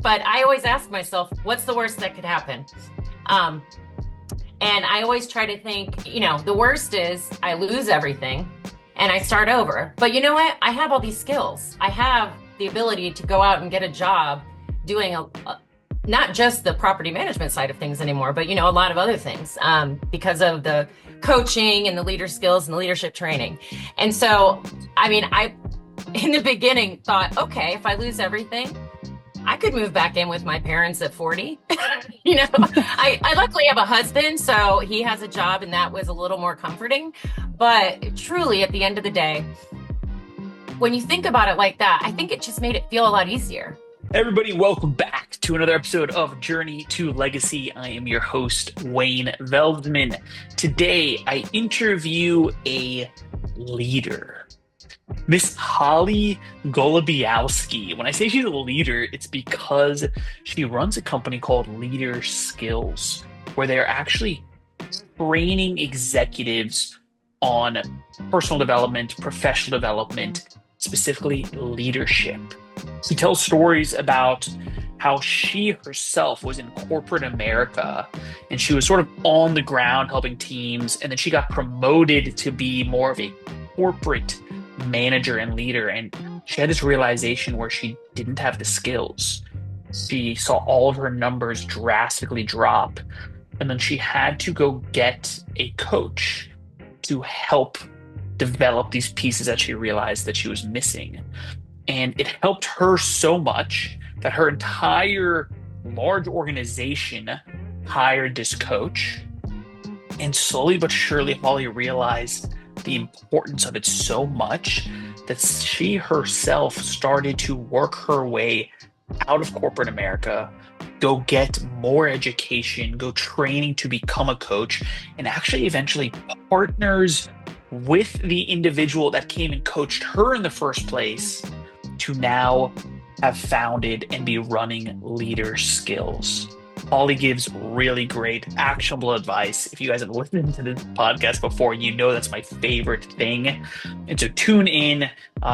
but I always ask myself, what's the worst that could happen? Um, and I always try to think, the worst is I lose everything and I start over. But you know what? I have all these skills. I have the ability to go out and get a job doing not just the property management side of things anymore, but a lot of other things because of the coaching and the leader skills and the leadership training. And so, I in the beginning thought, okay, if I lose everything, I could move back in with my parents at 40. I luckily have a husband, so he has a job, and that was a little more comforting. But truly, at the end of the day, when you think about it like that, I think it just made it feel a lot easier. Everybody, welcome back to another episode of Journey to Legacy. I am your host, Wayne Veldsman. Today, I interview a leader, Miss Holly Golebiowski. When I say she's a leader, it's because she runs a company called LeaderSkills, where they're actually training executives on personal development, professional development, specifically leadership. She tells stories about how she herself was in corporate America and she was sort of on the ground helping teams. And then she got promoted to be more of a corporate manager and leader. And she had this realization where she didn't have the skills. She saw all of her numbers drastically drop. And then she had to go get a coach to help develop these pieces that she realized that she was missing. And it helped her so much that her entire large organization hired this coach. And slowly but surely, Holly realized the importance of it so much that she herself started to work her way out of corporate America, go get more education, go training to become a coach, and actually eventually partners with the individual that came and coached her in the first place to now have founded and be running LeaderSkills. Holly gives really great actionable advice. If you guys have listened to this podcast before, you know that's my favorite thing. And so tune in.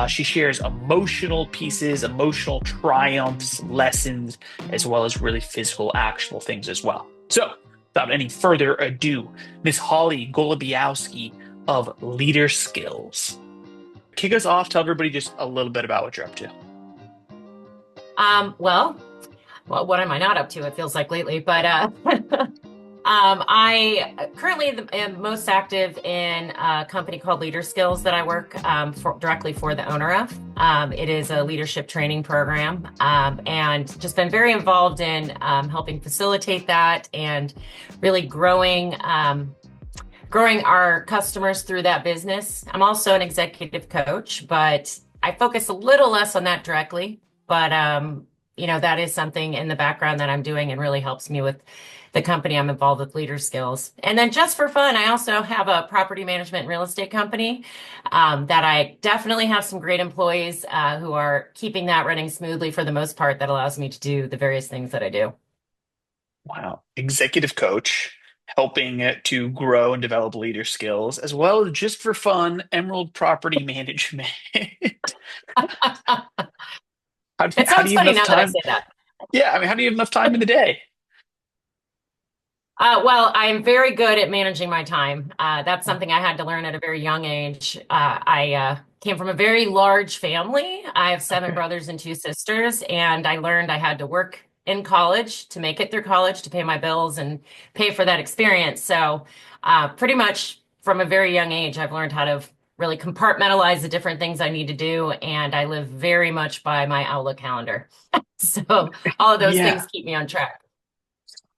She shares emotional pieces, emotional triumphs, lessons, as well as really physical, actionable things as well. So without any further ado, Miss Holly Golebiowski of LeaderSkills. Kick us off. Tell everybody just a little bit about what you're up to. Well, what am I not up to? It feels like lately, but I currently am most active in a company called LeaderSkills that I work directly for the owner of. It is a leadership training program, and just been very involved in helping facilitate that and really growing our customers through that business. I'm also an executive coach, but I focus a little less on that directly. But, that is something in the background that I'm doing and really helps me with the company I'm involved with, LeaderSkills. And then just for fun, I also have a property management and real estate company that I definitely have some great employees who are keeping that running smoothly for the most part. That allows me to do the various things that I do. Wow. Executive coach, helping to grow and develop leader skills, as well as just for fun, Emerald Property Management. It How do sounds you have funny enough now that I time? say that. Yeah, I mean, how do you have enough time in the day? Well, I am very good at managing my time. That's something I had to learn at a very young age. I came from a very large family. I have seven Okay. brothers and two sisters, and I learned I had to work in college to make it through college to pay my bills and pay for that experience. So, pretty much from a very young age, I've learned how to really compartmentalize the different things I need to do, and I live very much by my Outlook calendar. So, all of those Yeah, things keep me on track.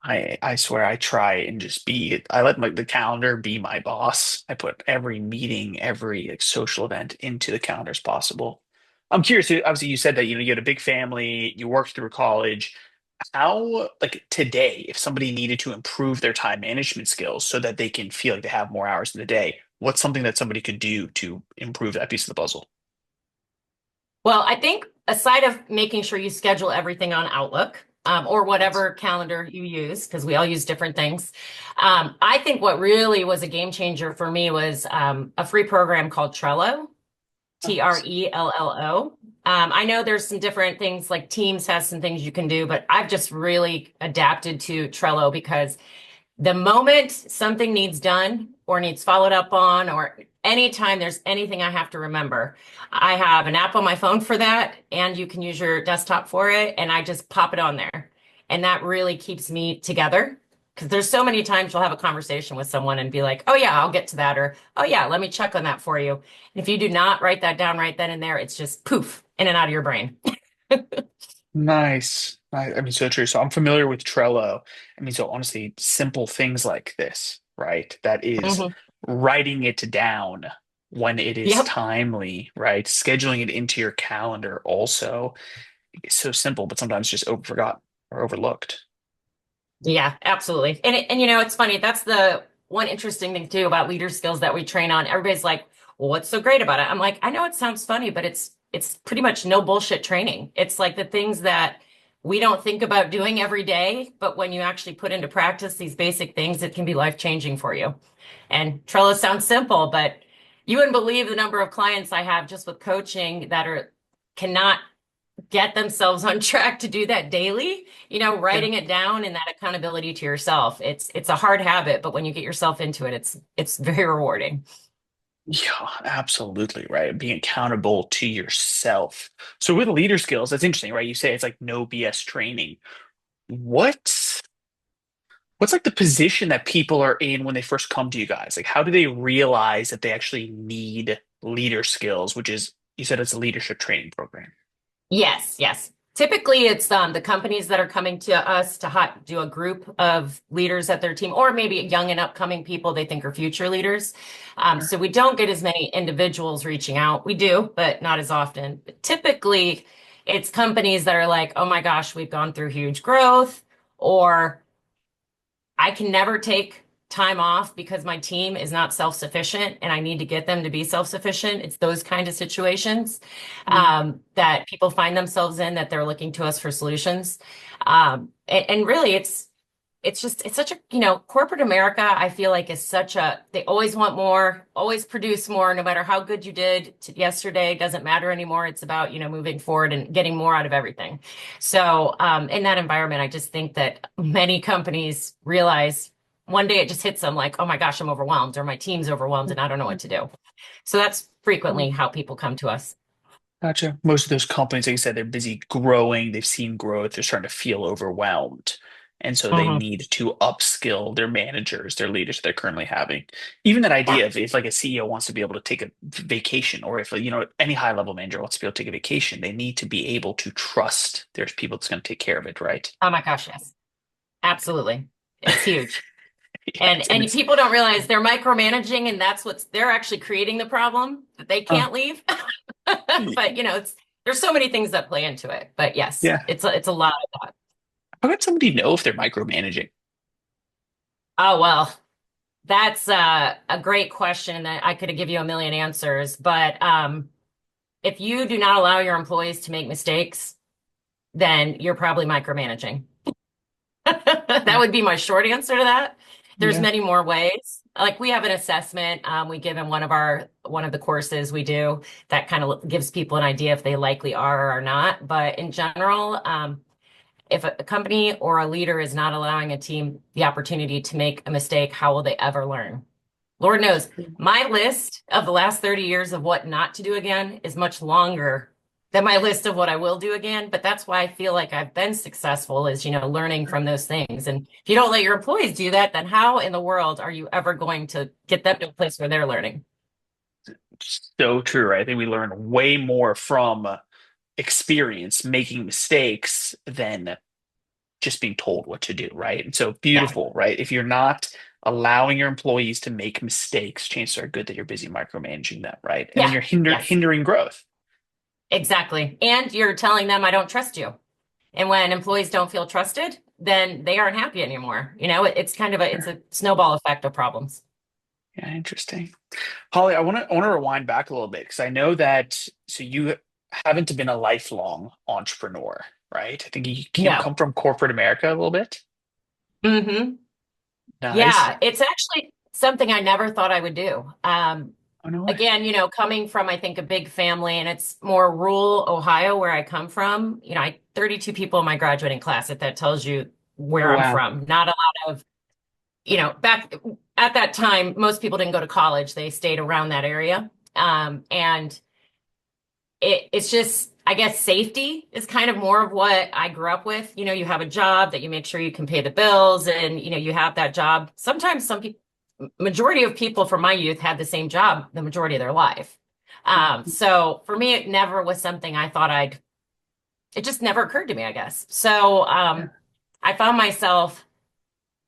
I swear I try and just I let the calendar be my boss. I put every meeting, every social event into the calendar as possible. I'm curious, obviously you said that you had a big family, you worked through college. How, like today, if somebody needed to improve their time management skills so that they can feel like they have more hours in the day, what's something that somebody could do to improve that piece of the puzzle? Well, I think aside of making sure you schedule everything on Outlook or whatever calendar you use, because we all use different things, I think what really was a game changer for me was a free program called Trello. Nice. Trello. I know there's some different things like Teams has some things you can do, but I've just really adapted to Trello because the moment something needs done or needs followed up on, or anytime there's anything I have to remember, I have an app on my phone for that, and you can use your desktop for it, and I just pop it on there. And that really keeps me together because there's so many times you'll have a conversation with someone and be like, oh, yeah, I'll get to that, or oh, yeah, let me check on that for you. And if you do not write that down right then and there, it's just poof in and out of your brain. Nice. I mean, so true. So I'm familiar with Trello. I mean, so honestly, simple things like this, right? That is Mhm. writing it down when it is Yep. timely, right? Scheduling it into your calendar also is so simple, but sometimes just forgotten or overlooked. Yeah, absolutely. And it's funny. That's the one interesting thing too about leader skills that we train on. Everybody's like, well, what's so great about it? I'm like, I know it sounds funny, but it's pretty much no bullshit training. It's like the things that we don't think about doing every day, but when you actually put into practice these basic things, it can be life-changing for you. And Trello sounds simple, but you wouldn't believe the number of clients I have just with coaching that are cannot get themselves on track to do that daily, Yeah. writing it down and that accountability to yourself. It's a hard habit, but when you get yourself into it, it's very rewarding. Yeah, absolutely, right. Being accountable to yourself. So with leader skills, that's interesting, right? You say it's like no BS training. What What's like the position that people are in when they first come to you guys? Like, how do they realize that they actually need leader skills, which is, you said it's a leadership training program. Yes, yes. Typically, it's the companies that are coming to us to do a group of leaders at their team, or maybe young and upcoming people they think are future leaders. Sure. So we don't get as many individuals reaching out. We do, but not as often. But typically, it's companies that are like, oh my gosh, we've gone through huge growth, or I can never take time off because my team is not self-sufficient and I need to get them to be self-sufficient. It's those kind of situations Yeah. that people find themselves in that they're looking to us for solutions. And really it's such a, corporate America, I feel like is such a, they always want more, always produce more, no matter how good you did yesterday, doesn't matter anymore. It's about, moving forward and getting more out of everything. So, in that environment, I just think that many companies realize one day it just hits them like, oh my gosh, I'm overwhelmed, or my team's overwhelmed and I don't know what to do. So that's frequently how people come to us. Gotcha. Most of those companies, like I said, they're busy growing. They've seen growth. They're starting to feel overwhelmed. And so they Mhm. need to upskill their managers, their leaders they're currently having. Even that Yeah. idea of if like a CEO wants to be able to take a vacation, or if any high level manager wants to be able to take a vacation, they need to be able to trust there's people that's going to take care of it, right? Oh my gosh, yes, absolutely. It's huge. And And and it's people don't realize they're micromanaging, and they're actually creating the problem that they uh, can't leave. But there's so many things that play into it. But yes, yeah. it's a lot of that. How can somebody know if they're micromanaging? Oh well, that's a great question that I could give you a million answers. But if you do not allow your employees to make mistakes, then you're probably micromanaging. That Yeah. would be my short answer to that. There's Yeah. many more ways. Like we have an assessment we give in one of the courses we do that kind of gives people an idea if they likely are or are not. But in general, if a company or a leader is not allowing a team the opportunity to make a mistake, how will they ever learn? Lord knows, my list of the last 30 years of what not to do again is much longer than my list of what I will do again. But that's why I feel like I've been successful is, learning from those things. And if you don't let your employees do that, then how in the world are you ever going to get them to a place where they're learning? So true, right? I think we learn way more from experience making mistakes than just being told what to do, right? And so Yeah. beautiful, right? If you're not allowing your employees to make mistakes, chances are good that you're busy micromanaging them, right? And then Yeah. you're Yes, hindering growth. exactly. And you're telling them, I don't trust you. And when employees don't feel trusted, then they aren't happy anymore. It's kind of it's Sure. a snowball effect of problems. Yeah, interesting. Holly, I want to rewind back a little bit because I know that so you haven't been a lifelong entrepreneur, right? I think you No. come from corporate America a little bit. Hmm. Nice. Yeah, it's actually something I never thought I would do. Oh, no way. again, coming from, I think, a big family, and it's more rural Ohio where I come from. I 32 people in my graduating class, if that tells you Oh, where I'm wow. from. Not a lot of, back at that time, most people didn't go to college. They stayed around that area. And it's just, I guess, safety is kind of more of what I grew up with. You have a job that you make sure you can pay the bills, and you have that job. Sometimes some people, majority of people from my youth had the same job the majority of their life. So for me, it never was something I thought it just never occurred to me, I guess. So Yeah. I found myself,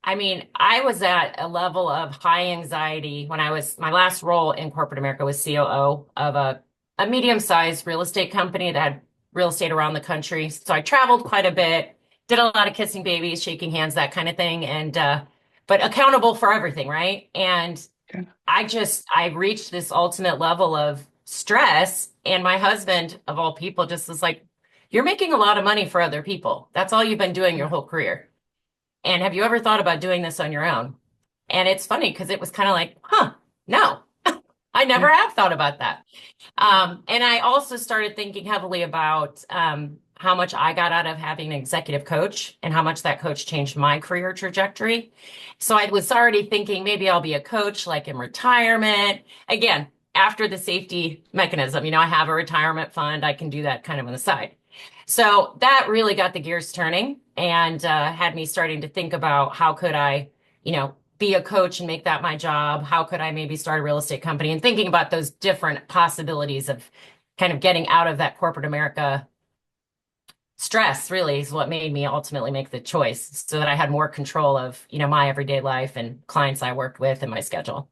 I mean, I was at a level of high anxiety when my last role in corporate America was COO of a medium-sized real estate company that had real estate around the country. So I traveled quite a bit, did a lot of kissing babies, shaking hands, that kind of thing, and but accountable for everything, right? And Okay. I reached this ultimate level of stress, and my husband, of all people, just was like, "You're making a lot of money for other people. That's all you've been doing your Yeah. whole career. And have you ever thought about doing this on your own?" And it's funny because it was kind of like, huh, no, I never Yeah. have thought about that. And I also started thinking heavily about how much I got out of having an executive coach and how much that coach changed my career trajectory. So I was already thinking maybe I'll be a coach like in retirement. Again, after the safety mechanism, I have a retirement fund. I can do that kind of on the side. So that really got the gears turning and had me starting to think about how could I, be a coach and make that my job? How could I maybe start a real estate company? And thinking about those different possibilities of kind of getting out of that corporate America stress really is what made me ultimately make the choice so that I had more control of, my everyday life and clients I worked with and my schedule.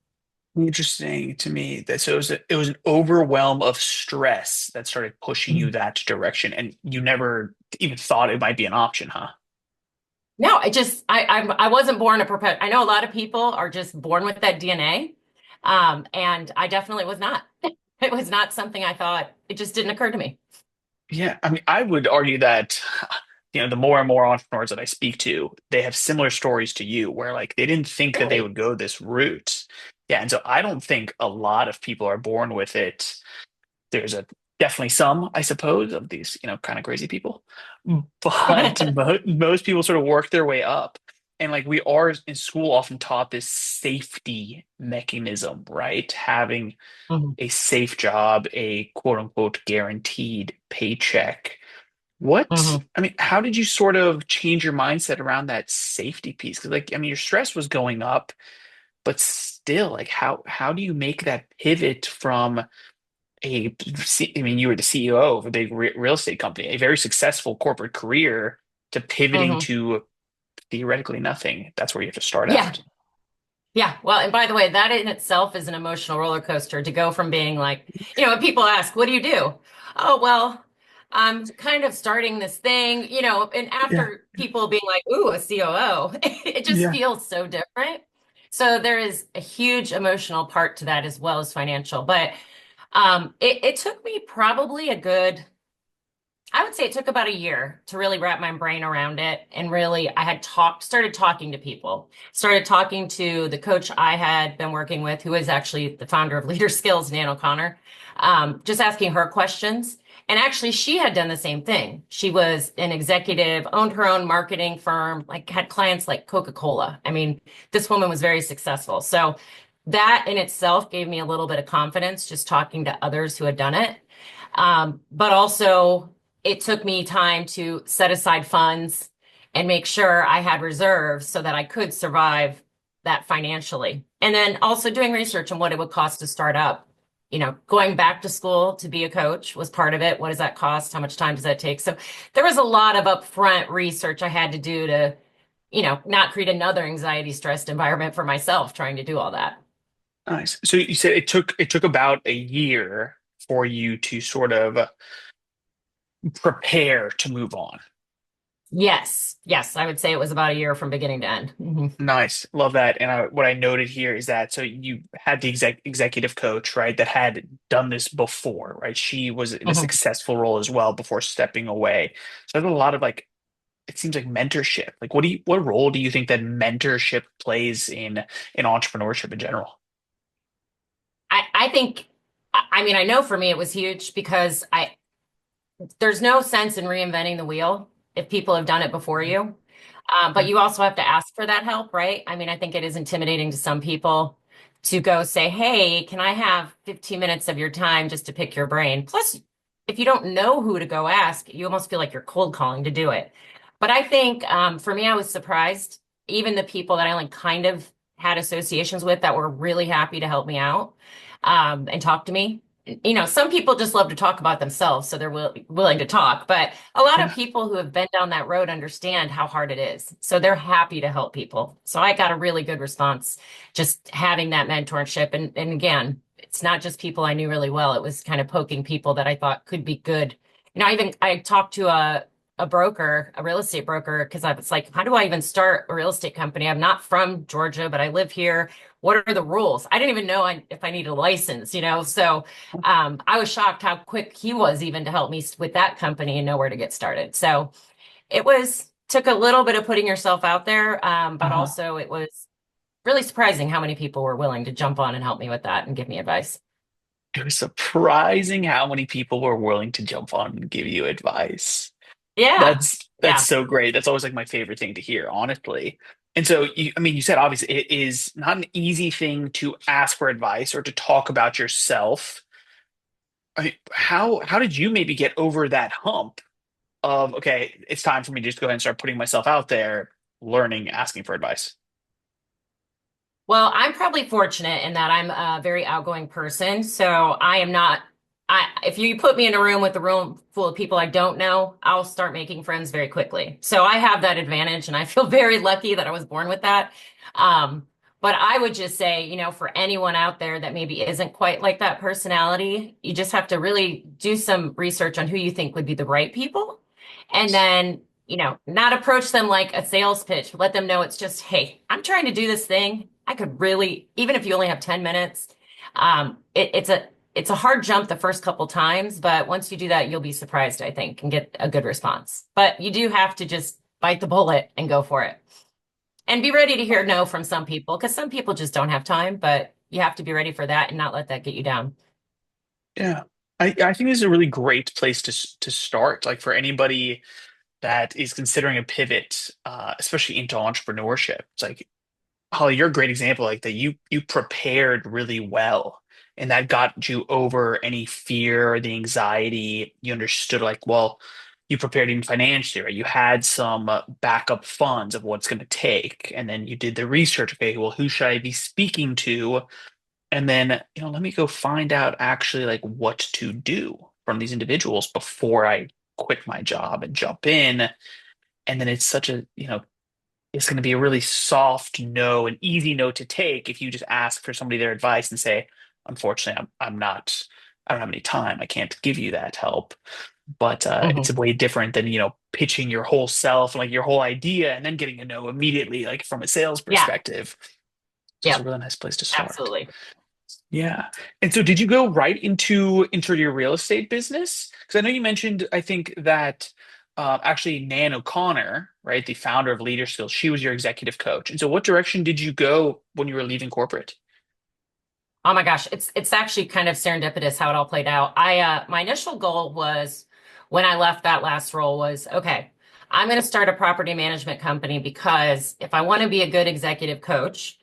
Interesting to me that so it was an overwhelm of stress that started pushing you that direction, and you never even thought it might be an option, huh? No, I wasn't born a perpet. I know a lot of people are just born with that DNA. And I definitely was not. It was not something I thought, it just didn't occur to me. Yeah, I mean, I would argue that, the more and more entrepreneurs that I speak to, they have similar stories to you, where like they didn't think that they Really? would go this route. Yeah, and so I don't think a lot of people are born with it. There's a definitely some, I suppose, of these, kind of crazy people, but most people sort of work their way up. And like we are in school often taught this safety mechanism, right? Having Mhm. a safe job, a quote unquote guaranteed paycheck. Mhm. I mean, how did you sort of change your mindset around that safety piece? Because like, I mean, your stress was going up, but still, like, how do you make that pivot from I mean, you were the CEO of a big real estate company, a very successful corporate career, to pivoting Mhm. to theoretically nothing? That's where you have to start Yeah. out. Yeah. Well, and by the way, that in itself is an emotional roller coaster to go from being like, when people ask, what do you do? Oh, well, I'm kind of starting this thing, and Yeah, after people being like, ooh, a COO, it just yeah. feels so different. So there is a huge emotional part to that as well as financial. But it took me probably I would say it took about a year to really wrap my brain around it. And really, started talking to people, started talking to the coach I had been working with, who is actually the founder of LeaderSkills, Nan O'Connor, just asking her questions. And actually, she had done the same thing. She was an executive, owned her own marketing firm, like had clients like Coca-Cola. I mean, this woman was very successful. So that in itself gave me a little bit of confidence just talking to others who had done it. But also, it took me time to set aside funds and make sure I had reserves so that I could survive that financially. And then also doing research on what it would cost to start up. Going back to school to be a coach was part of it. What does that cost? How much time does that take? So there was a lot of upfront research I had to do to, not create another anxiety stressed environment for myself trying to do all that. Nice. So you said it took about a year for you to sort of prepare to move on. Yes. Yes. I would say it was about a year from beginning to end. Mhm. Nice. Love that. And what I noted here is that so you had the executive coach, right, that had done this before, right? She was in a Mhm. successful role as well before stepping away. So there's a lot of like it seems like mentorship. Like what role do you think that mentorship plays in entrepreneurship in general? I think, I mean, I know for me it was huge because there's no sense in reinventing the wheel if people have done it before you. But you also have to ask for that help, right? I mean, I think it is intimidating to some people to go say, hey, can I have 15 minutes of your time just to pick your brain? Plus, if you don't know who to go ask, you almost feel like you're cold calling to do it. But I think for me, I was surprised. Even the people that I like kind of had associations with that were really happy to help me out and talk to me. You know, some people just love to talk about themselves, so they're willing to talk. But a lot of Yeah. people who have been down that road understand how hard it is. So they're happy to help people. So I got a really good response just having that mentorship. And again, it's not just people I knew really well. It was kind of poking people that I thought could be good. You know, I talked to a broker, a real estate broker, because I was like, how do I even start a real estate company? I'm not from Georgia, but I live here. What are the rules? I didn't even know if I need a license, you know? So I was shocked how quick he was even to help me with that company and know where to get started. So took a little bit of putting yourself out there, but Uh-huh. also it was really surprising how many people were willing to jump on and help me with that and give me advice. It was surprising how many people were willing to jump on and give you advice. Yeah. That's Yeah. so great. That's always like my favorite thing to hear, honestly. And so I mean, you said obviously it is not an easy thing to ask for advice or to talk about yourself. I mean, how did you maybe get over that hump of okay, it's time for me to just go ahead and start putting myself out there, learning, asking for advice? Well, I'm probably fortunate in that I'm a very outgoing person. So I am not, if you put me in a room with a room full of people I don't know, I'll start making friends very quickly. So I have that advantage and I feel very lucky that I was born with that. But I would just say, you know, for anyone out there that maybe isn't quite like that personality, you just have to really do some research on who you think would be the right people. And then, you know, not approach them like a sales pitch. Let them know it's just, hey, I'm trying to do this thing. I could really, even if you only have 10 minutes, it's a hard jump the first couple times, but once you do that, you'll be surprised, I think, and get a good response. But you do have to just bite the bullet and go for it. And be ready to hear no from some people, because some people just don't have time, but you have to be ready for that and not let that get you down. Yeah. I think this is a really great place to start. Like for anybody that is considering a pivot, especially into entrepreneurship. It's like Holly, you're a great example like that. You prepared really well, and that got you over any fear or the anxiety. You understood like, well, you prepared even financially, right? You had some backup funds of what's going to take, and then you did the research. Okay, well, who should I be speaking to? And then, let me go find out actually like what to do from these individuals before I quit my job and jump in. And then it's such a, it's going to be a really soft no, an easy no to take if you just ask for somebody their advice and say, unfortunately, I'm not, I don't have any time. I can't give you that help. But it's Hmm. a way different than, pitching your whole self, like your whole idea, and then getting a no immediately, like from a sales Yeah. perspective. So it's a Yep. really nice place to start. Absolutely. Yeah. And so did you go right into your real estate business? Because I know you mentioned, I think that actually Nan O'Connor, right, the founder of LeaderSkills, she was your executive coach. And so what direction did you go when you were leaving corporate? Oh my gosh, it's actually kind of serendipitous how it all played out. My initial goal was when I left that last role was, okay, I'm going to start a property management company because if I want to be a good executive coach,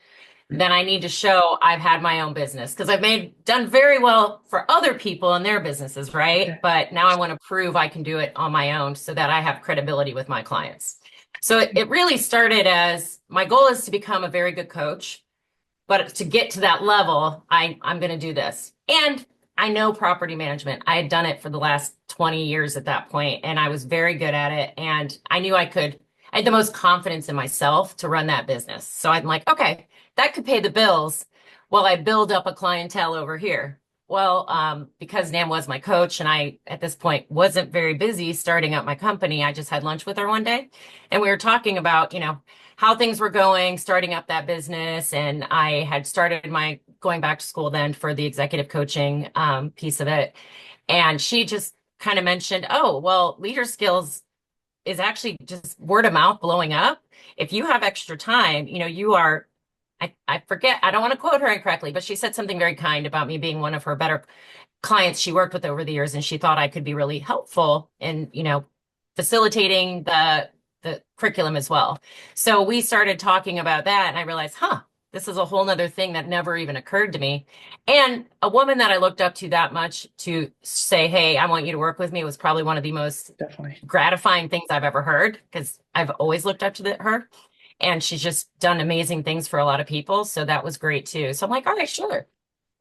then I need to show I've had my own business because I've done very well for other people and their businesses, right? Okay. But now I want to prove I can do it on my own so that I have credibility with my clients. So it really started as my goal is to become a very good coach, but to get to that level, I'm going to do this. And I know property management. I had done it for the last 20 years at that point, and I was very good at it. And I knew I had the most confidence in myself to run that business. So I'm like, okay, that could pay the bills while I build up a clientele over here. Well, because Nam was my coach and I, at this point, wasn't very busy starting up my company, I just had lunch with her one day and we were talking about, how things were going, starting up that business. And I had started my going back to school then for the executive coaching piece of it. And she just kind of mentioned, oh, well, LeaderSkills is actually just word of mouth blowing up. If you have extra time, you are, I forget, I don't want to quote her incorrectly, but she said something very kind about me being one of her better clients she worked with over the years, and she thought I could be really helpful in, facilitating the curriculum as well. So we started talking about that, and I realized, this is a whole nother thing that never even occurred to me. And a woman that I looked up to that much to say, hey, I want you to work with me was probably one of the most Definitely. gratifying things I've ever heard, because I've always looked up to her. And she's just done amazing things for a lot of people. So that was great too. So I'm like, all right, sure.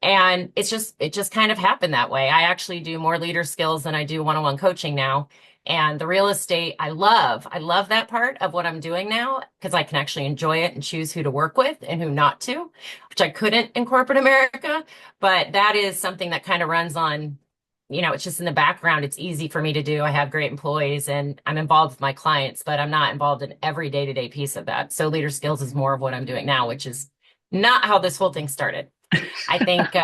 And it just kind of happened that way. I actually do more leader skills than I do one-on-one coaching now. And the real estate, I love. I love that part of what I'm doing now because I can actually enjoy it and choose who to work with and who not to, which I couldn't in corporate America. But that is something that kind of runs on, it's just in the background. It's easy for me to do. I have great employees and I'm involved with my clients, but I'm not involved in every day-to-day piece of that. So leader skills is more of what I'm doing now, which is not how this whole thing started. I think,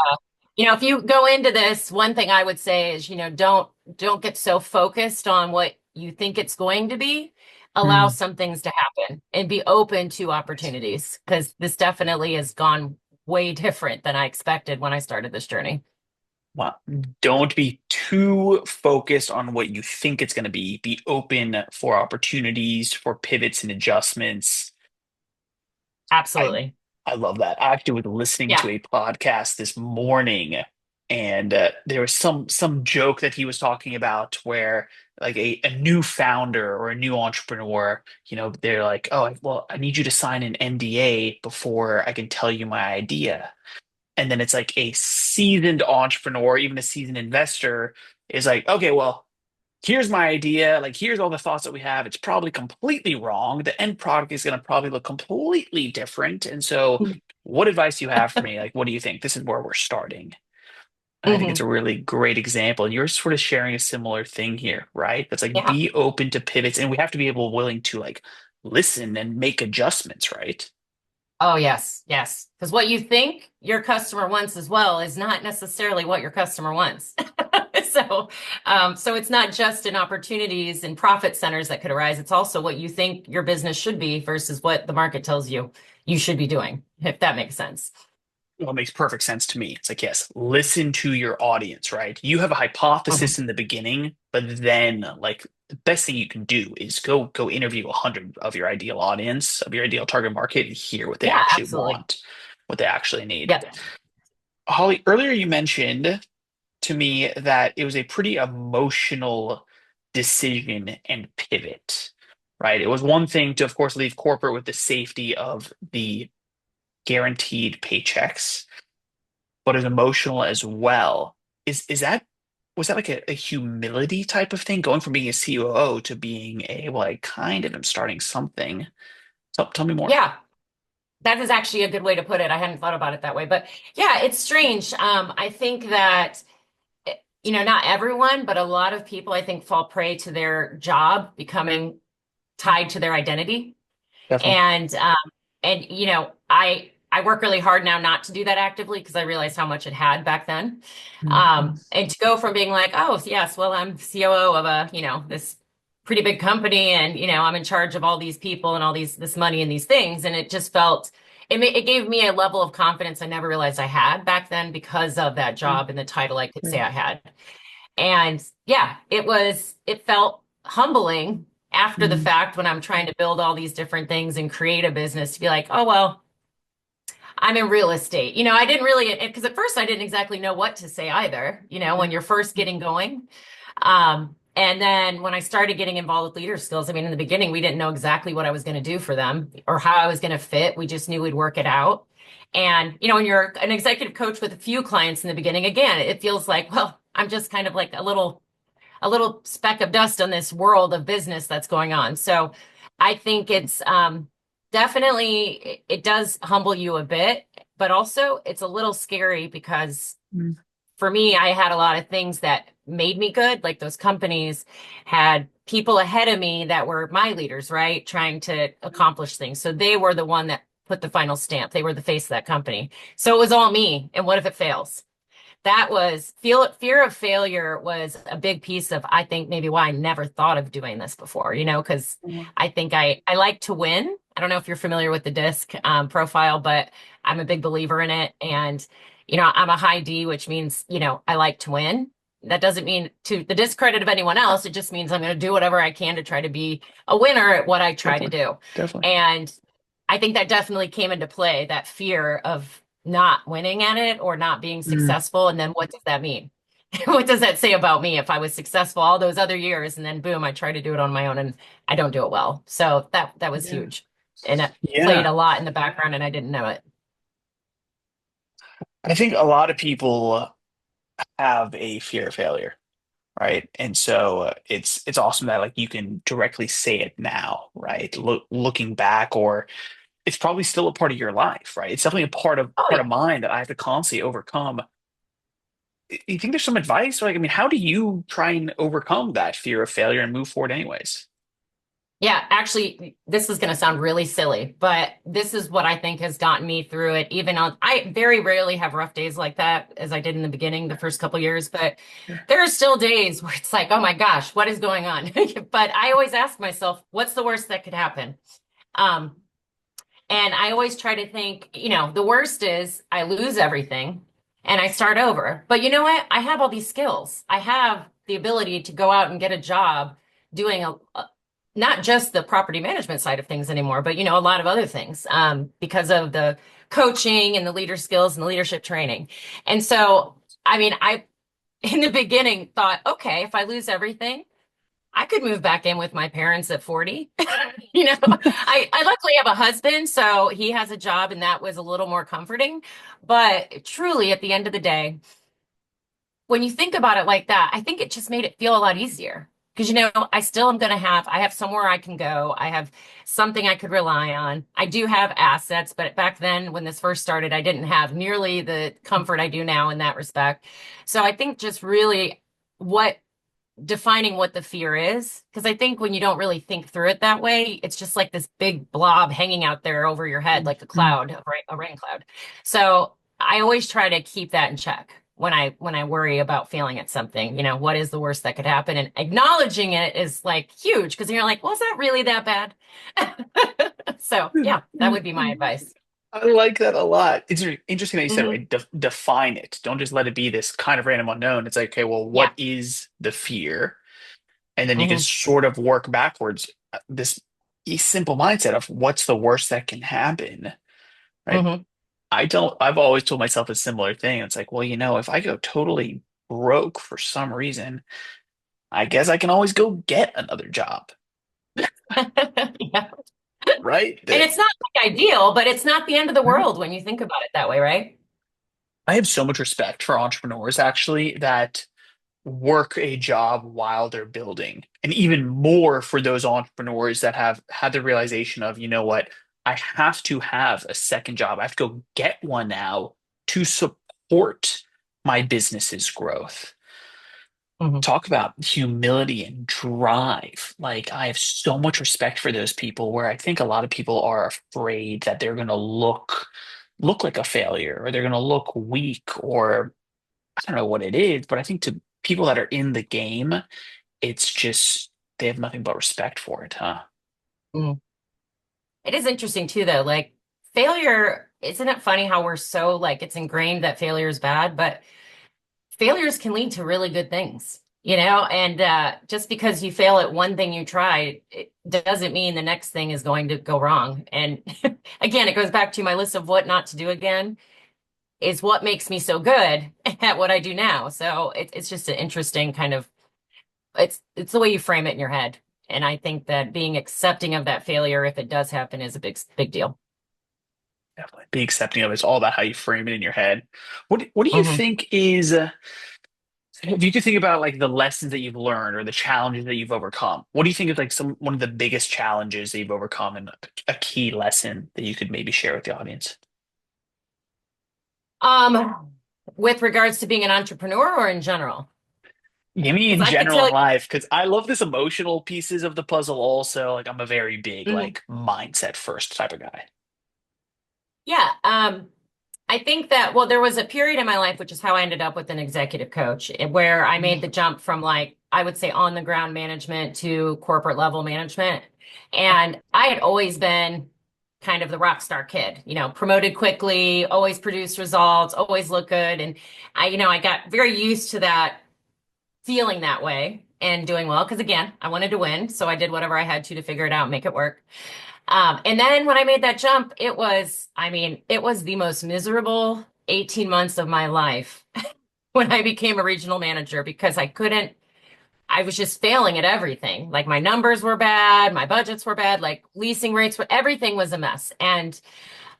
if you go into this, one thing I would say is, don't get so focused on what you think it's going to be. Allow Mm. some things to happen and be open to opportunities, because this definitely has gone way different than I expected when I started this journey. Well, don't be too focused on what you think it's going to be. Be open for opportunities, for pivots and adjustments. I Absolutely. I love that. I actually was listening to Yeah. a podcast this morning, and there was some joke that he was talking about where like a new founder or a new entrepreneur, they're like, oh, well, I need you to sign an NDA before I can tell you my idea. And then it's like a seasoned entrepreneur, even a seasoned investor is like, okay, well, here's my idea. Like, here's all the thoughts that we have. It's probably completely wrong. The end product is going to probably look completely different. And so, what advice do you have for me? Like, what do you think? This is where we're starting. And I think it's Hmm. a really great example. And you're sort of sharing a similar thing here, right? That's like Yeah. be open to pivots, and we have to be able willing to like listen and make adjustments, right? Oh, yes, yes. Because what you think your customer wants as well is not necessarily what your customer wants. So it's not just in opportunities and profit centers that could arise. It's also what you think your business should be versus what the market tells you you should be doing, if that makes sense. Well, it makes perfect sense to me. It's like, yes, listen to your audience, right? You have a Mhm. hypothesis in the beginning, but then like the best thing you can do is go interview 100 of your ideal audience, of your ideal target market, and hear what they Yeah, actually absolutely. want, what they actually need. Yep. Holly, earlier you mentioned to me that it was a pretty emotional decision and pivot, right? It was one thing to, of course, leave corporate with the safety of the guaranteed paychecks, but is emotional as well. Is that was that like a humility type of thing, going from being a COO to being a, well, I kind of am starting something. Tell me more. Yeah, that is actually a good way to put it. I hadn't thought about it that way, but yeah, it's strange. I think that not everyone, but a lot of people, I think, fall prey to their job becoming tied to their identity. Definitely. And I work really hard now not to do that actively because I realized how much it had back then. Mhm. And to go from being like, oh yes, well, I'm COO of this pretty big company, and I'm in charge of all these people and all this money and these things, and it just felt it gave me a level of confidence I never realized I had back then because of that Mm, job and the title I could say great. I had. And yeah, it felt humbling after the Mm, fact when I'm trying to build all these different things and create a business to be like, oh, well, I'm in real estate. I didn't really, because at first I didn't exactly know what to say either, when you're first getting going. And then when I started getting involved with leader skills, I mean, in the beginning, we didn't know exactly what I was going to do for them or how I was going to fit. We just knew we'd work it out. And, when you're an executive coach with a few clients in the beginning, again, it feels like, well, I'm just kind of like a little speck of dust on this world of business that's going on. So I think it's definitely, it does humble you a bit, but also it's a little scary because mm, for me, I had a lot of things that made me good. Like those companies had people ahead of me that were my leaders, right? Trying to accomplish things. So they were the one that put the final stamp. They were the face of that company. So it was all me. And what if it fails? That was fear of failure was a big piece of, I think, maybe why I never thought of doing this before, because mm, I think I like to win. I don't know if you're familiar with the DISC profile, but I'm a big believer in it. And, I'm a high D, which means, I like to win. That doesn't mean to the discredit of anyone else. It just means I'm going to do whatever I can to try to be a winner at what I try to Definitely. do. Definitely. And I think that definitely came into play, that fear of not winning at it or not being Mm, successful. And then what does that mean? What does that say about me if I was successful all those other years and then boom, I try to do it on my own and I don't do it well. So that was yeah. huge. And it played Yeah. a lot in the background and I didn't know it. I think a lot of people have a fear of failure, right? And so it's awesome that like you can directly say it now, right? Looking back, or it's probably still a part of your life, right? It's definitely a Oh part yeah. of mine that I have to constantly overcome. You think there's some advice? Like, I mean, how do you try and overcome that fear of failure and move forward anyways? Yeah, actually, this is going to sound really silly, but this is what I think has gotten me through it. Even on, I very rarely have rough days like that as I did in the beginning, the first couple years, but Sure. there are still days where it's like, oh my gosh, what is going on? But I always ask myself, what's the worst that could happen? Um, and I always try to think, the worst is I lose everything and I start over. But you know what? I have all these skills. I have the ability to go out and get a job doing not just the property management side of things anymore, but a lot of other things because of the coaching and the leader skills and the leadership training. And so, I mean, I in the beginning thought, okay, if I lose everything, I could move back in with my parents at 40. I luckily have a husband, so he has a job, and that was a little more comforting. But truly, at the end of the day, when you think about it like that, I think it just made it feel a lot easier. Because, I still am going to I have somewhere I can go. I have something I could rely on. I do have assets, but back then, when this first started, I didn't have nearly the comfort I do now in that respect. So I think just really what defining what the fear is, because I think when you don't really think through it that way, it's just like this big blob hanging out there over your head, like a Mm. cloud, a rain cloud. So I always try to keep that in check when I worry about failing at something. What is the worst that could happen? And acknowledging it is like huge because you're like, well, is that really that bad? So yeah, that would be my advice. I like that a lot. It's interesting that you said, Hmm. right? Define it. Don't just let it be this kind of random unknown. It's like, okay, well, what Yeah. is the fear? And then you can Hmm. sort of work backwards. This simple mindset of what's the worst that can happen, right? Hmm. I've always told myself a similar thing. It's like, well, if I go totally broke for some reason, I guess I can always go get another job, Yeah. right? And it's not like ideal, but it's not the end of the world when you think about it that way, right? I have so much respect for entrepreneurs actually that work a job while they're building, and even more for those entrepreneurs that have had the realization of, you know what, I have to have a second job. I have to go get one now to support my business's growth. Hmm. Talk about humility and drive. Like, I have so much respect for those people where I think a lot of people are afraid that they're going to look like a failure, or they're going to look weak, or I don't know what it is, but I think to people that are in the game, it's just they have nothing but respect for it, huh? Hmm. It is interesting too, though. Like failure, isn't it funny how we're so like it's ingrained that failure is bad, but failures can lead to really good things, And just because you fail at one thing you try, it doesn't mean the next thing is going to go wrong. And again, it goes back to my list of what not to do again is what makes me so good at what I do now. So it's just an interesting kind of it's the way you frame it in your head. And I think that being accepting of that failure, if it does happen, is a big deal. Definitely. Be accepting of it. It's all about how you frame it in your head. What do you Hmm. think if you could think about like the lessons that you've learned or the challenges that you've overcome, what do you think is like one of the biggest challenges that you've overcome, and a key lesson that you could maybe share with the audience? With regards to being an entrepreneur or in general, Give me because in I could general tell in life, because I love this emotional pieces of the puzzle also. Like, I'm a very big you, like mindset first type of guy. yeah. I think that, well, there was a period in my life, which is how I ended up with an executive coach, where I made the jump from like, I would say on the ground management to corporate level management. And I had always been kind of the rock star kid, promoted quickly, always produce results, always look good. And I got very used to that, feeling that way and doing well. Cause again, I wanted to win. So I did whatever I had to figure it out and make it work. And then when I made that jump, it was the most miserable 18 months of my life when I became a regional manager because I was just failing at everything. Like my numbers were bad, my budgets were bad, like leasing rates were, everything was a mess. And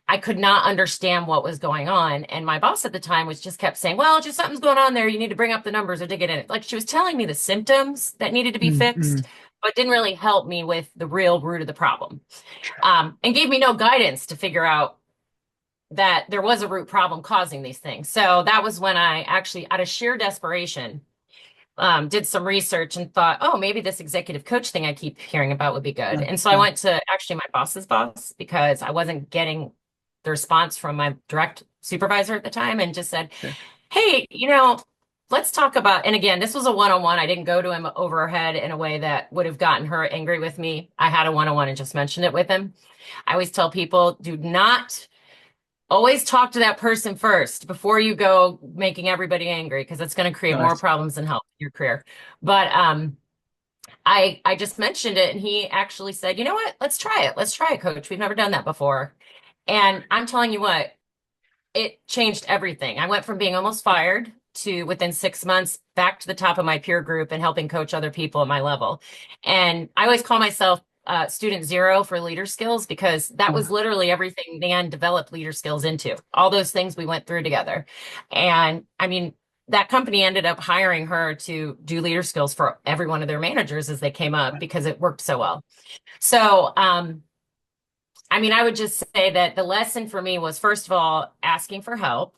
I could not understand what was going on. And my boss at the time was just kept saying, well, just something's going on there. You need to bring up the numbers or dig it in. Like she was telling me the symptoms that needed to be Mm-hmm. fixed, but didn't really help me with the real root of the problem. Sure. And gave me no guidance to figure out that there was a root problem causing these things. So that was when I actually, out of sheer desperation, did some research and thought, oh, maybe this executive coach thing I keep hearing about would be good. Yeah, And so I yeah, went to actually my boss's boss because I wasn't getting the response from my direct supervisor at the time and just said, sure. hey, let's talk about, and again, this was a one-on-one. I didn't go to him over her head in a way that would have gotten her angry with me. I had a one-on-one and just mentioned it with him. I always tell people, do not always talk to that person first before you go making everybody angry because it's going to create more Nice. problems than help in your career. But I just mentioned it and he actually said, you know what? Let's try it. Let's try it, coach. We've never done that before. And I'm telling you what, it changed everything. I went from being almost fired to within 6 months back to the top of my peer group and helping coach other people at my level. And I always call myself student zero for LeaderSkills because that Uh, was literally everything Nan developed LeaderSkills into. All those things we went through together. And I mean, that company ended up hiring her to do LeaderSkills for every one of their managers as they came up because it worked so well. So, I would just say that the lesson for me was, first of all, asking for help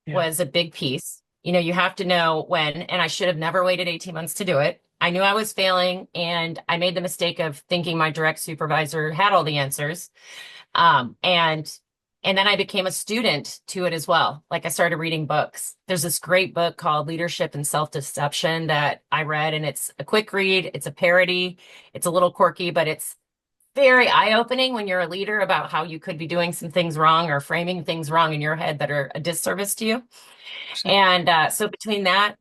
yeah. was a big piece. You have to know when, and I should have never waited 18 months to do it. I knew I was failing, and I made the mistake of thinking my direct supervisor had all the answers. And then I became a student to it as well. Like I started reading books. There's this great book called Leadership and Self-Deception that I read, and it's a quick read. It's a parody. It's a little quirky, but it's very eye-opening when you're a leader about how you could be doing some things wrong or framing things wrong in your head that are a disservice to you. And so between that,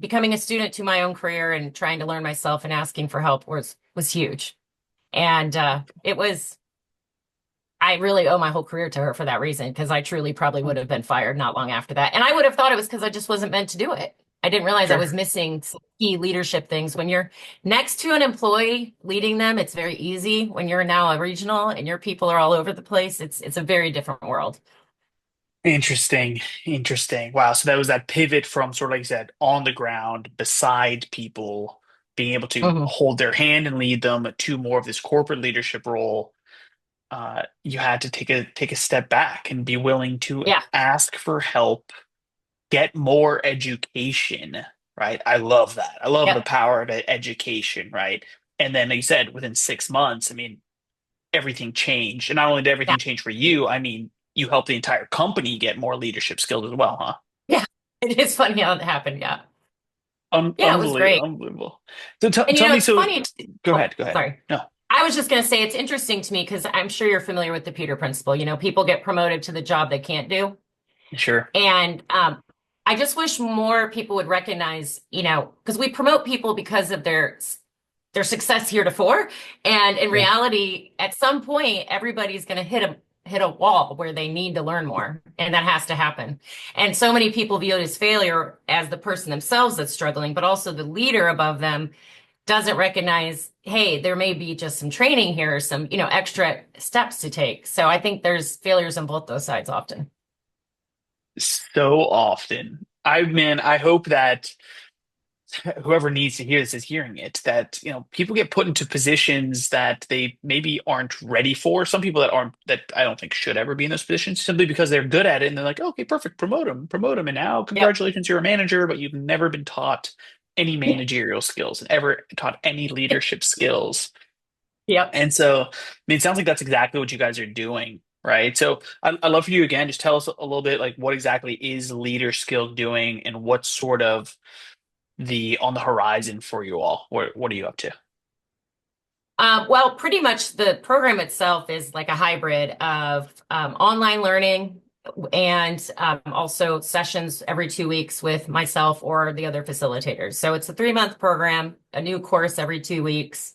becoming a student to my own career and trying to learn myself and asking for help was huge. And I really owe my whole career to her for that reason, because I truly probably would have been fired not long after that. And I would have thought it was because I just wasn't meant to do it. I didn't realize I Sure. was missing some key leadership things. When you're next to an employee leading them, it's very easy. When you're now a regional and your people are all over the place, it's a very different world. Interesting. Interesting. Wow. So that was that pivot from sort of like you said, on the ground, beside people, being able to Hmm. hold their hand and lead them to more of this corporate leadership role. You had to take a step back and be willing to Yeah. ask for help, get more education, right? I love that. I love the Yep. power of education, right? And then, like you said, within 6 months, I mean, everything changed. And not only did Yeah. everything change for you, I mean, you helped the entire company get more leadership skills as well, huh? Yeah. It is funny how it happened. Yeah. Yeah, it was Unbelievable, great. unbelievable. So And tell me, it's so funny. go Oh, ahead, go ahead. sorry. No, I was just going to say it's interesting to me because I'm sure you're familiar with the Peter Principle. People get promoted to the job they can't do. sure. And I just wish more people would recognize, because we promote people because of their success heretofore. And in Yeah. reality, at some point, everybody's going to hit a wall where they need to learn more, and that has to happen. And so many people view it as failure as the person themselves that's struggling, but also the leader above them doesn't recognize, hey, there may be just some training here, or some, extra steps to take. So I think there's failures on both those sides often. So often. I hope that whoever needs to hear this is hearing it, that people get put into positions that they maybe aren't ready for. Some people that I don't think should ever be in those positions simply because they're good at it and they're like, okay, perfect, promote them, and now Yep. congratulations, you're a manager, but you've never been taught any managerial skills and ever taught any leadership skills. Yep. And so, I mean, it sounds like that's exactly what you guys are doing, right? So, I'd love for you again, just tell us a little bit like what exactly is leader skill doing and what's sort of the on the horizon for you all. What are you up to? Well, pretty much the program itself is like a hybrid of online learning and also sessions every 2 weeks with myself or the other facilitators. So it's a 3-month program, a new course every 2 weeks.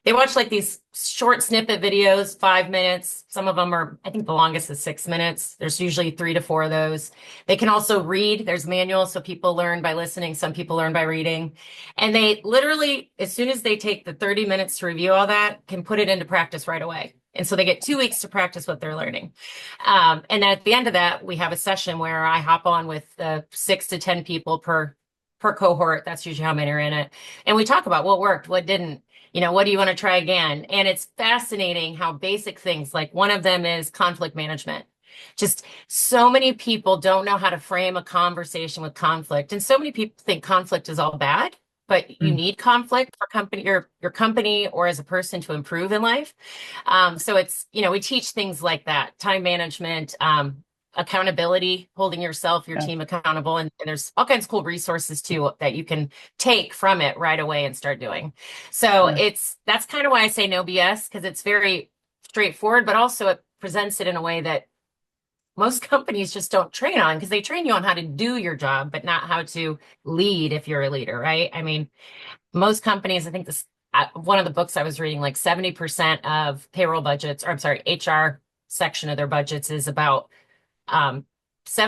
They watch like these short snippet videos, 5 minutes. Some of them are, I think the longest is 6 minutes. There's usually 3 to 4 of those. They can also read. There's manuals, so people learn by listening. Some people learn by reading. And they literally, as soon as they take the 30 minutes to review all that, can put it into practice right away. And so they get 2 weeks to practice what they're learning. And then at the end of that, we have a session where I hop on with 6 to 10 people per cohort. That's usually how many are in it. And we talk about what worked, what didn't. What do you want to try again? And it's fascinating how basic things, like one of them is conflict management. Just so many people don't know how to frame a conversation with conflict. And so many people think conflict is all bad, but you Mm. need conflict for your company or as a person to improve in life. So it's, we teach things like that, time management, accountability, holding your Yeah. team accountable. And there's all kinds of cool resources too that you can take from it right away and start doing. So Yeah. that's kind of why I say no BS, because it's very straightforward, but also it presents it in a way that most companies just don't train on, because they train you on how to do your job, but not how to lead if you're a leader, right? I mean, most companies, I think one of the books I was reading, like 70% of payroll budgets, or I'm sorry, HR section of their budgets is about let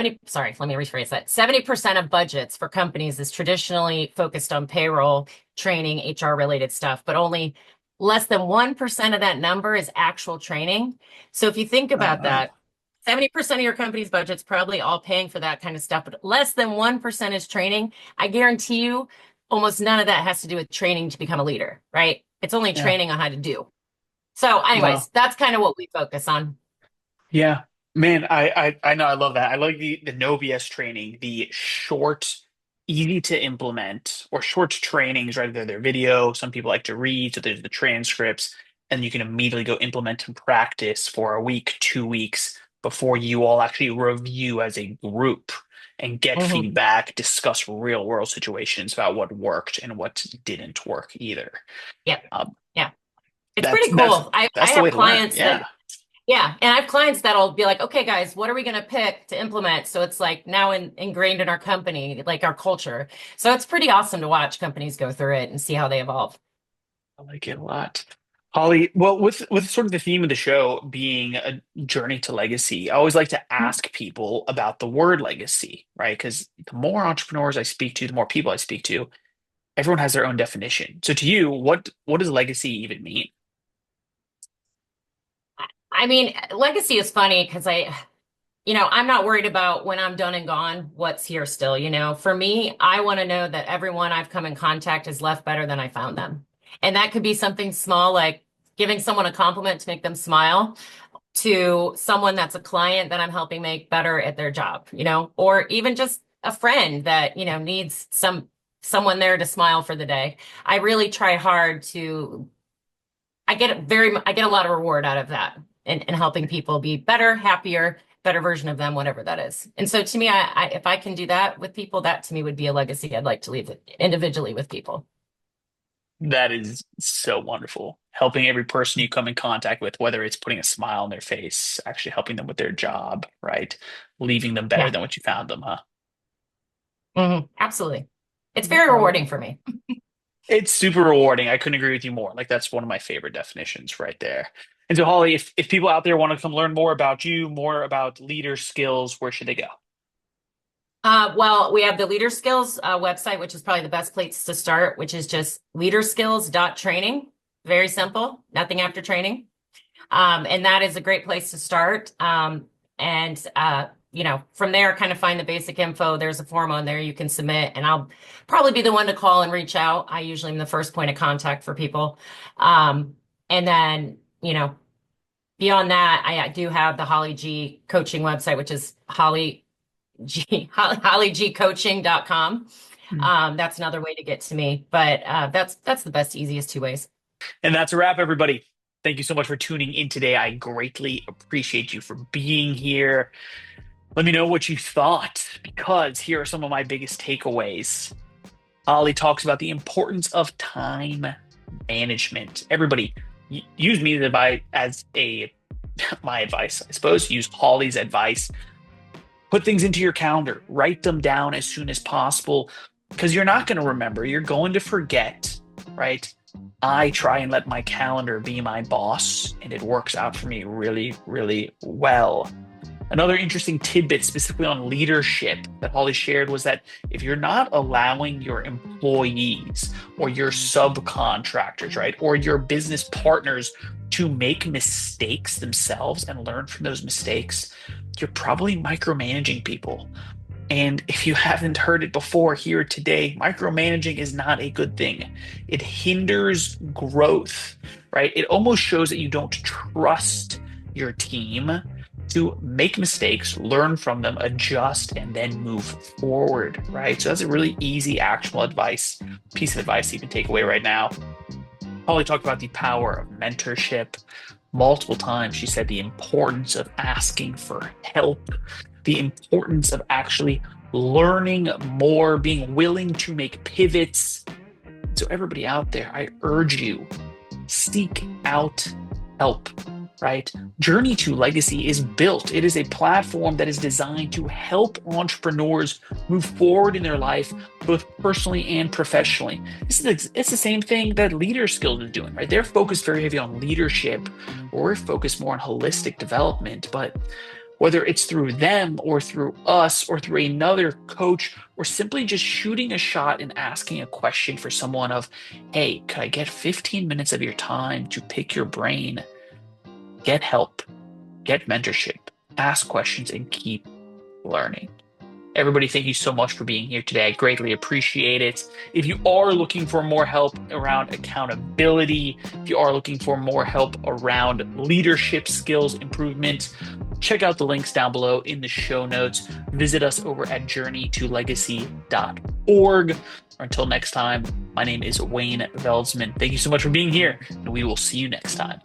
me rephrase that. 70% of budgets for companies is traditionally focused on payroll, training, HR related stuff, but only less than 1% of that number is actual training. So if you think Oh, about wow. that, 70% of your company's budget's probably all paying for that kind of stuff, but less than 1% is training. I guarantee you almost none of that has to do with training to become a leader, right? It's only Yeah. training on how to do. So anyways, Wow. that's kind of what we focus on. Yeah. Man, I know I love that. I like the no BS training, the short, easy to implement or short trainings, right? They're video. Some people like to read, so there's the transcripts, and you can immediately go implement and practice for a week, 2 weeks before you all actually review as a group and get Mhm. feedback, discuss real world situations about what worked and what didn't work either. Yep. Um, Yeah. It's that's pretty that's cool. I that's the way have to learn. clients that, Yeah. yeah, and I have clients that'll be like, okay, guys, what are we going to pick to implement? So it's like now ingrained in our company, like our culture. So it's pretty awesome to watch companies go through it and see how they evolve. I like it a lot. Holly, well, with sort of the theme of the show being a journey to legacy, I always like to ask people about the word legacy, right? Because the more entrepreneurs I speak to, the more people I speak to, everyone has their own definition. So to you, what does legacy even mean? I mean, legacy is funny because I'm not worried about when I'm done and gone, what's here still. For me, I want to know that everyone I've come in contact has left better than I found them. And that could be something small, like giving someone a compliment to make them smile, to someone that's a client that I'm helping make better at their job, or even just a friend that, needs someone there to smile for the day. I really try hard to I get a lot of reward out of that and helping people be better, happier, better version of them, whatever that is. And so to me, if I can do that with people, that to me would be a legacy I'd like to leave individually with people. That is so wonderful. Helping every person you come in contact with, whether it's putting a smile on their face, actually helping them with their job, right? Leaving them better Yeah. than what you found them, huh? Absolutely. It's Yeah, very I love rewarding it. for me. It's super rewarding. I couldn't agree with you more. Like that's one of my favorite definitions right there. And so, Holly, if people out there want to come learn more about you, more about leader skills, where should they go? Well, we have the LeaderSkills website, which is probably the best place to start, which is just leaderskills.training. Very simple, nothing after training. And that is a great place to start. And from there, kind of find the basic info. There's a form on there you can submit, and I'll probably be the one to call and reach out. I usually am the first point of contact for people. And then, beyond that, I do have the Holly G coaching website, which is hollygcoaching.com. Mm. That's another way to get to me, but that's the best, easiest 2 ways. And that's a wrap, everybody. Thank you so much for tuning in today. I greatly appreciate you for being here. Let me know what you thought, because here are some of my biggest takeaways. Ollie talks about the importance of time management. Everybody, use me as my advice, I suppose. Use Holly's advice. Put things into your calendar, write them down as soon as possible, because you're not going to remember. You're going to forget, right? I try and let my calendar be my boss, and it works out for me really, really well. Another interesting tidbit specifically on leadership that Holly shared was that if you're not allowing your employees or your subcontractors, right, or your business partners to make mistakes themselves and learn from those mistakes, you're probably micromanaging people. And if you haven't heard it before, here today, micromanaging is not a good thing. It hinders growth, right? It almost shows that you don't trust your team to make mistakes, learn from them, adjust, and then move forward, right? So that's a really easy, actionable piece of advice you can take away right now. Holly talked about the power of mentorship. Multiple times she said the importance of asking for help, the importance of actually learning more, being willing to make pivots. So everybody out there, I urge you, seek out help, right? Journey to Legacy is built. It is a platform that is designed to help entrepreneurs move forward in their life, both personally and professionally. It's the same thing that LeaderSkills is doing, right? They're focused very heavy on leadership, or we're focused more on holistic development. But whether it's through them or through us or through another coach, or simply just shooting a shot and asking a question for someone of, hey, could I get 15 minutes of your time to pick your brain? Get help, get mentorship, ask questions, and keep learning. Everybody, thank you so much for being here today. I greatly appreciate it. If you are looking for more help around accountability, if you are looking for more help around leadership skills improvement, check out the links down below in the show notes. Visit us over at journeytolegacy.org. Until next time, my name is Wayne Veldsman. Thank you so much for being here, and we will see you next time.